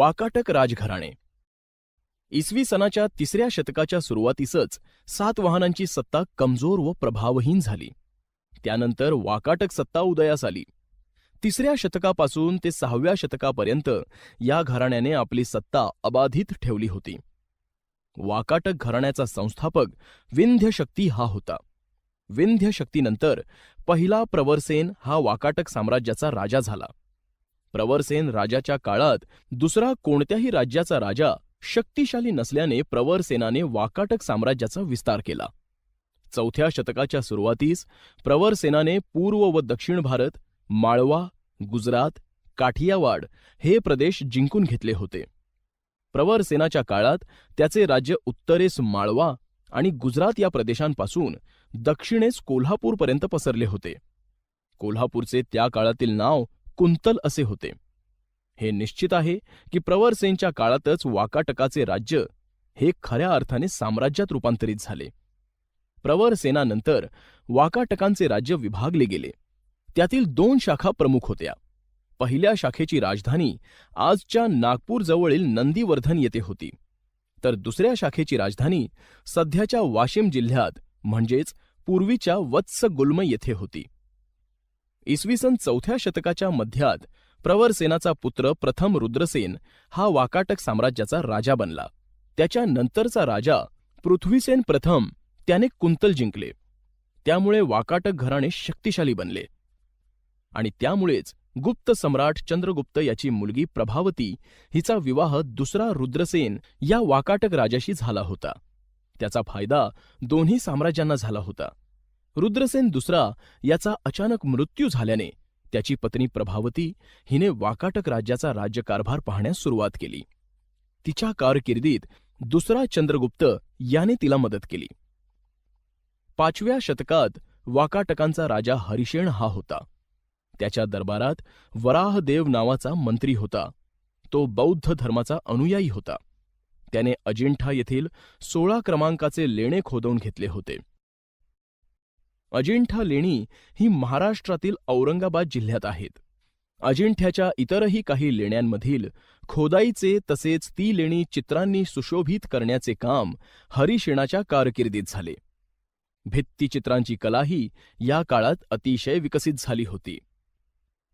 वाकाटक राजघराणे. इसवी सनाच्या 3ऱ्या शतकाच्या सुरुवातीसच सातवाहनांची सत्ता कमजोर व प्रभावहीन झाली. त्यानंतर वाकाटक सत्ता उदयास आली. 3ऱ्या शतकापासून ते 6व्या शतकापर्यंत या घराण्याने आपली सत्ता अबाधित ठेवली होती. वाकाटक घराण्याचा संस्थापक विंध्य शक्ती हा होता. विंध्य शक्तीनंतर पहिला प्रवरसेन हा वाकाटक साम्राज्याचा राजा झाला. प्रवरसेन राजाच्या काळात दुसरा कोणत्याही राज्याचा राजा शक्तिशाली नसल्याने प्रवरसेनाने वाकाटक साम्राज्याचा विस्तार केला. 4थ्या शतकाच्या सुरुवातीस प्रवरसेनाने पूर्व व दक्षिण भारत, माळवा, गुजरात, काठियावाड हे प्रदेश जिंकून घेतले होते. प्रवरसेनाच्या काळात त्याचे राज्य उत्तरेस माळवा आणि गुजरात या प्रदेशांपासून दक्षिणेस कोल्हापूरपर्यंत पसरले होते. कोल्हापूरचे त्या काळातील नाव कुंतल असे होते. हे निश्चित आहे की प्रवरसेनच्या काळातच वाकाटकाचे राज्य हे खऱ्या अर्थाने साम्राज्यात रूपांतरित झाले. प्रवरसेनानंतर वाकाटकांचे राज्य विभागले गेले. त्यातील 2 शाखा प्रमुख होत्या. पहिल्या शाखेची राजधानी आजच्या नागपूरजवळील नंदीवर्धन येथे होती, तर दुसऱ्या शाखेची राजधानी सध्याच्या वाशिम जिल्ह्यात म्हणजेच पूर्वीच्या वत्स गुल्म येथे होती. इसवी सन 4थ्या शतकाच्या मध्यात प्रवरसेनाचा पुत्र प्रथम रुद्रसेन हा वाकाटक साम्राज्याचा राजा बनला. त्याच्या नंतरचा राजा पृथ्वीसेन प्रथम त्याने कुंतल जिंकले. त्यामुळे वाकाटक घराणे शक्तिशाली बनले आणि त्यामुळेच गुप्त सम्राट चंद्रगुप्त याची मुलगी प्रभावती हिचा विवाह दुसरा रुद्रसेन या वाकाटक राजाशी झाला होता. त्याचा फायदा दोन्ही साम्राज्यांना झाला होता. रुद्रसेन दुसरा याचा अचानक मृत्यू झाल्याने त्याची पत्नी प्रभावती हिने वाकाटक राज्याचा राज्यकारभार पाहण्यास सुरुवात केली. तिच्या कारकिर्दीत दुसरा चंद्रगुप्त याने तिला मदत केली. 5व्या शतकात वाकाटकांचा राजा हरिशेन हा होता. त्याच्या दरबारात वराहदेव नावाचा मंत्री होता. तो बौद्ध धर्माचा अनुयायी होता. त्याने अजिंठा येथील 16 क्रमांकाचे लेणे खोदवून घेतले होते. अजिंठा लेणी ही महाराष्ट्रातील औरंगाबाद जिल्ह्यात आहेत. अजिंठ्याच्या इतरही काही लेण्यांमधील खोदाईचे तसेच ती लेणी चित्रांनी सुशोभित करण्याचे काम हरिशेनाच्या कारकिर्दीत झाले. भित्तिचित्रांची कलाही या काळात अतिशय विकसित झाली होती.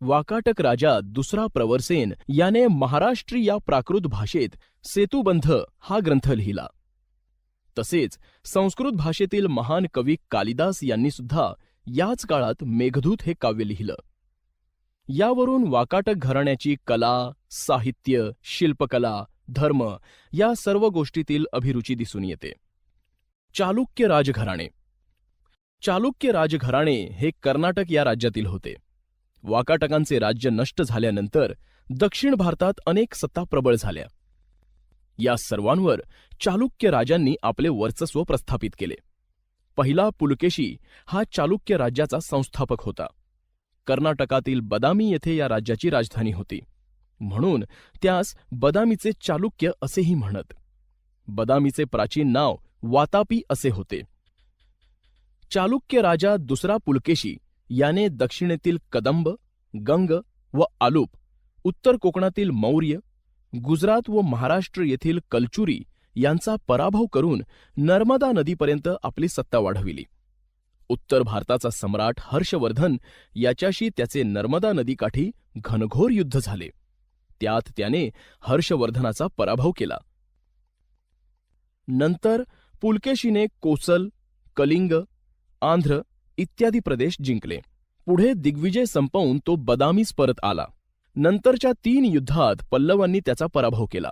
वाकाटक राजा दुसरा प्रवरसेन याने महाराष्ट्री या प्राकृत भाषेत सेतुबंध हा ग्रंथ लिहिला. तसेच संस्कृत भाषेतील महान कवी कालिदास यांनी सुद्धा याच काळात मेघदूत हे काव्य लिहिलं. यावरून वाकाटक घराण्याची कला, साहित्य, शिल्पकला, धर्म या सर्व गोष्टीतील अभिरुची दिसून येते. चालुक्य राजघराणे. चालुक्य राजघराणे हे कर्नाटक या राज्यातील होते. वाकाटकांचे राज्य नष्ट झाल्यानंतर दक्षिण भारतात अनेक सत्ता प्रबळ झाल्या. या सर्वांवर चालुक्य राजांनी आपले वर्चस्व प्रस्थापित केले. पहिला पुलकेशी हा चालुक्य राज्याचा संस्थापक होता. कर्नाटकातील बदामी येथे या राज्याची राजधानी होती, म्हणून त्यास बदामीचे चालुक्य असेही म्हणत. बदामीचे प्राचीन नाव वातापी असे होते. चालुक्य राजा दुसरा पुलकेशी याने दक्षिणेतील कदंब, गंग व आलूप, उत्तर कोकणातील मौर्य, गुजरात व महाराष्ट्र येथील कलचुरी यांचा पराभव करून नर्मदा नदीपर्यंत आपली सत्ता वाढविली. उत्तर भारताचा सम्राट हर्षवर्धन याच्याशी त्याचे नर्मदा नदीकाठी घनघोर युद्ध झाले. त्यात त्याने हर्षवर्धनाचा पराभव केला. नंतर पुलकेशीने कोसल, कलिंग, आंध्र इत्यादी प्रदेश जिंकले. पुढे दिग्विजय संपवून तो बदामीस परत आला. नंतरच्या 3 युद्धात पल्लवांनी त्याचा पराभव केला.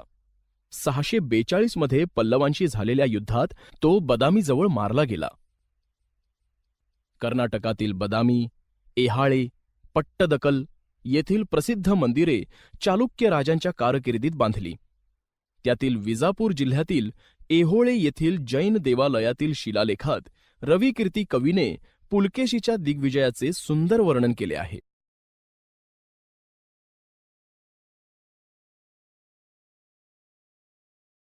642 मध्ये पल्लवांशी झालेल्या युद्धात तो बदामीजवळ मारला गेला. कर्नाटकातील बदामी, एहाळे, पट्टदकल येथील प्रसिद्ध मंदिरे चालुक्य राजांच्या कारकिर्दीत बांधली. त्यातील विजापूर जिल्ह्यातील एहोळे येथील जैन देवालयातील शिलालेखात रविकीर्ती कवीने पुलकेशीच्या दिग्विजयाचे सुंदर वर्णन केले आहे.